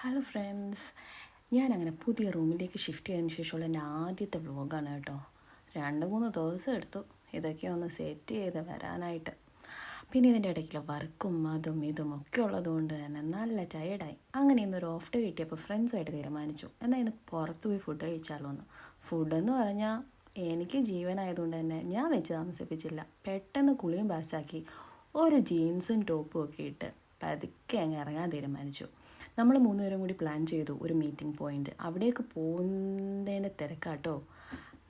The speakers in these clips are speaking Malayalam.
ഹലോ ഫ്രണ്ട്സ്, ഞാനങ്ങനെ പുതിയ റൂമിലേക്ക് ഷിഫ്റ്റ് ചെയ്തതിന് ശേഷമുള്ള എൻ്റെ ആദ്യത്തെ വ്ലോഗാണ് കേട്ടോ. 2-3 ദിവസം എടുത്തു ഇതൊക്കെ ഒന്ന് സെറ്റ് ചെയ്ത് വരാനായിട്ട്. പിന്നെ ഇതിൻ്റെ ഇടയ്ക്കുള്ള വർക്കും അതും ഇതും ഒക്കെ ഉള്ളതുകൊണ്ട് തന്നെ നല്ല ടയേർഡായി. അങ്ങനെ ഇന്നൊരു ഓഫ് ഡേ കിട്ടിയപ്പോൾ ഫ്രണ്ട്സുമായിട്ട് തീരുമാനിച്ചു എന്നാൽ ഇന്ന് പുറത്ത് പോയി ഫുഡ് കഴിച്ചാലോ എന്ന്. ഫുഡെന്ന് പറഞ്ഞാൽ എനിക്ക് ജീവനായതുകൊണ്ട് തന്നെ ഞാൻ വെച്ച് താമസിപ്പിച്ചില്ല. പെട്ടെന്ന് കുളിയും പാസ്സാക്കി ഒരു ജീൻസും ടോപ്പും ഒക്കെ ഇട്ട് പതുക്കെ അങ്ങ് ഇറങ്ങാൻ തീരുമാനിച്ചു. നമ്മൾ 3 പേരും കൂടി പ്ലാൻ ചെയ്തു ഒരു മീറ്റിംഗ് പോയിൻ്റ്. അവിടേക്ക് പോകുന്നതിൻ്റെ തിരക്കാട്ടോ.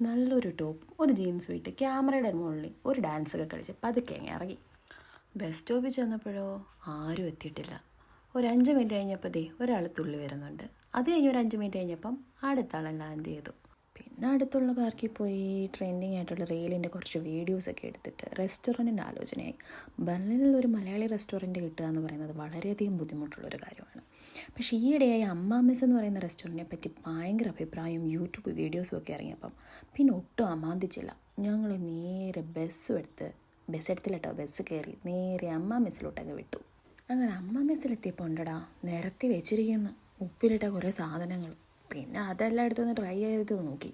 നല്ലൊരു ടോപ്പ് ഒരു ജീൻസും ഇട്ട് ക്യാമറയുടെ മുകളിൽ ഒരു ഡാൻസൊക്കെ കളിച്ച് പതുക്കെ അങ്ങ് ഇറങ്ങി. ബസ് സ്റ്റോപ്പിൽ ചെന്നപ്പോഴോ ആരും എത്തിയിട്ടില്ല. ഒരു 5 മിനിറ്റ് കഴിഞ്ഞപ്പോൾ ഒരാൾ തുള്ളി വരുന്നുണ്ട്. അത് കഴിഞ്ഞ് ഒരു 5 മിനിറ്റ് കഴിഞ്ഞപ്പം അടുത്ത ആളെ ലാൻഡ് ചെയ്തു. പിന്നെ അടുത്തുള്ള പാർക്കിൽ പോയി ട്രെൻഡിങ് ആയിട്ടുള്ള റീലിൻ്റെ കുറച്ച് വീഡിയോസൊക്കെ എടുത്തിട്ട് റെസ്റ്റോറൻറ്റിൻ്റെ ആലോചനയായി. ബെർലിനിൽ ഒരു മലയാളി റെസ്റ്റോറൻറ്റ് കിട്ടുക എന്ന് പറയുന്നത് വളരെയധികം ബുദ്ധിമുട്ടുള്ളൊരു കാര്യമാണ്. പക്ഷേ ഈയിടെയായി അമ്മാമെസ് എന്ന് പറയുന്ന റെസ്റ്റോറൻറ്റിനെ പറ്റി ഭയങ്കര അഭിപ്രായവും യൂട്യൂബ് വീഡിയോസും ഒക്കെ ഇറങ്ങിയപ്പം പിന്നെ ഒട്ടും അമാന്തിച്ചില്ല. ഞങ്ങൾ നേരെ ബസ് കയറി നേരെ അമ്മാമെസ്സിലോട്ടങ്ങ് വിട്ടു. അങ്ങനെ അമ്മാമെസ്സിലെത്തിയപ്പോൾ ഉണ്ടടാ നിരത്തി വെച്ചിരിക്കുന്നു ഉപ്പിലിട്ട കുറേ സാധനങ്ങൾ. പിന്നെ അതെല്ലാം എടുത്തൊന്ന് ട്രൈ ചെയ്ത് നോക്കി.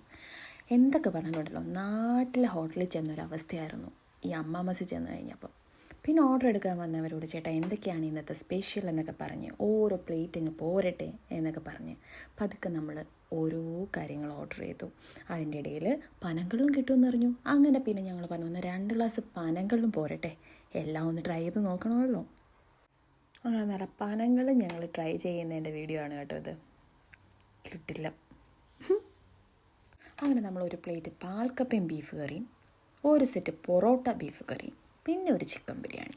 എന്തൊക്കെ പറഞ്ഞിട്ടുണ്ടല്ലോ, നാട്ടിലെ ഹോട്ടലിൽ ചെന്നൊരവസ്ഥയായിരുന്നു ഈ അമ്മാമസി ചെന്ന് കഴിഞ്ഞപ്പോൾ. പിന്നെ ഓർഡർ എടുക്കാൻ വന്നവരോട് ചേട്ടാ എന്തൊക്കെയാണ് ഇന്നത്തെ സ്പെഷ്യൽ എന്നൊക്കെ പറഞ്ഞ് ഓരോ പ്ലേറ്റിങ് പോരട്ടെ എന്നൊക്കെ പറഞ്ഞ് പതുക്കെ നമ്മൾ ഓരോ കാര്യങ്ങൾ ഓർഡർ ചെയ്തു. അതിൻ്റെ ഇടയിൽ പനങ്കള്ളും കിട്ടുമെന്ന് പറഞ്ഞു. അങ്ങനെ പിന്നെ ഞങ്ങൾ പറഞ്ഞു ഒന്ന് 2 ഗ്ലാസ് പനങ്കള്ളും പോരട്ടെ, എല്ലാം ഒന്ന് ട്രൈ ചെയ്ത് നോക്കണമല്ലോ. അങ്ങനെ നല്ല പനങ്ങളും ഞങ്ങൾ ട്രൈ ചെയ്യുന്നതിൻ്റെ വീഡിയോ ആണ് കേട്ടോ ഇത്. കിട്ടില്ല. അങ്ങനെ നമ്മൾ ഒരു പ്ലേറ്റ് പാൽക്കപ്പയും ബീഫ് കറിയും, ഒരു സെറ്റ് പൊറോട്ട ബീഫ് കറിയും, പിന്നെ ഒരു ചിക്കൻ ബിരിയാണി.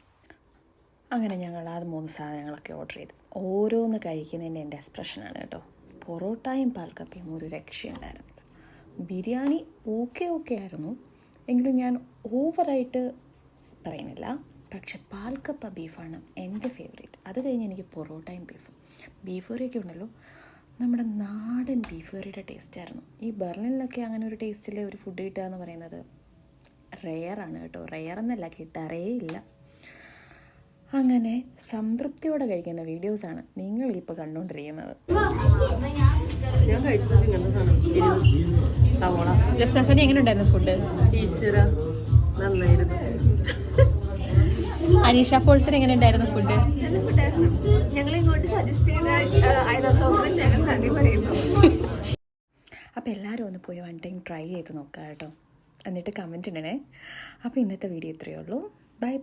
അങ്ങനെ ഞങ്ങൾ അത് 3 സാധനങ്ങളൊക്കെ ഓർഡർ ചെയ്തു. ഓരോന്ന് കഴിക്കുന്നതിൻ്റെ എൻ്റെ എക്സ്പ്രഷനാണ് കേട്ടോ. പൊറോട്ടയും പാൽക്കപ്പയും ഒരു രക്ഷയുണ്ടായിരുന്നില്ല. ബിരിയാണി ഓക്കെ ആയിരുന്നു, എങ്കിലും ഞാൻ ഓവറായിട്ട് പറയുന്നില്ല. പക്ഷെ പാൽക്കപ്പ ബീഫാണ് എൻ്റെ ഫേവറേറ്റ്. അത് കഴിഞ്ഞ് എനിക്ക് പൊറോട്ടയും ബീഫ് കറിയൊക്കെ ഉണ്ടല്ലോ, നമ്മുടെ നാടൻ ബീഫ് കറിയുടെ ടേസ്റ്റായിരുന്നു. ഈ ബെർലിനിലൊക്കെ അങ്ങനെ ഒരു ടേസ്റ്റിൽ ഒരു ഫുഡ് കിട്ടുക എന്ന് പറയുന്നത് റെയറാണ് കേട്ടോ. റെയറെന്നല്ല, കിട്ടാറേ ഇല്ല. അങ്ങനെ സംതൃപ്തിയോടെ കഴിക്കുന്ന വീഡിയോസാണ് നിങ്ങളിപ്പോൾ കണ്ടുകൊണ്ടിരിക്കുന്നത്. എങ്ങനെ ഉണ്ടായിരുന്നു ഫുഡ്? അനീഷ പോൾസൺ എങ്ങനെ ഉണ്ടായിരുന്നു ഫുഡ്? അപ്പോൾ എല്ലാവരും ഒന്ന് പോയി 1 ടൈം ട്രൈ ചെയ്ത് നോക്കാം കേട്ടോ, എന്നിട്ട് കമൻറ്റ് ഇടണേ. അപ്പോൾ ഇന്നത്തെ വീഡിയോ ഇത്രയേ ഉള്ളൂ. ബൈ.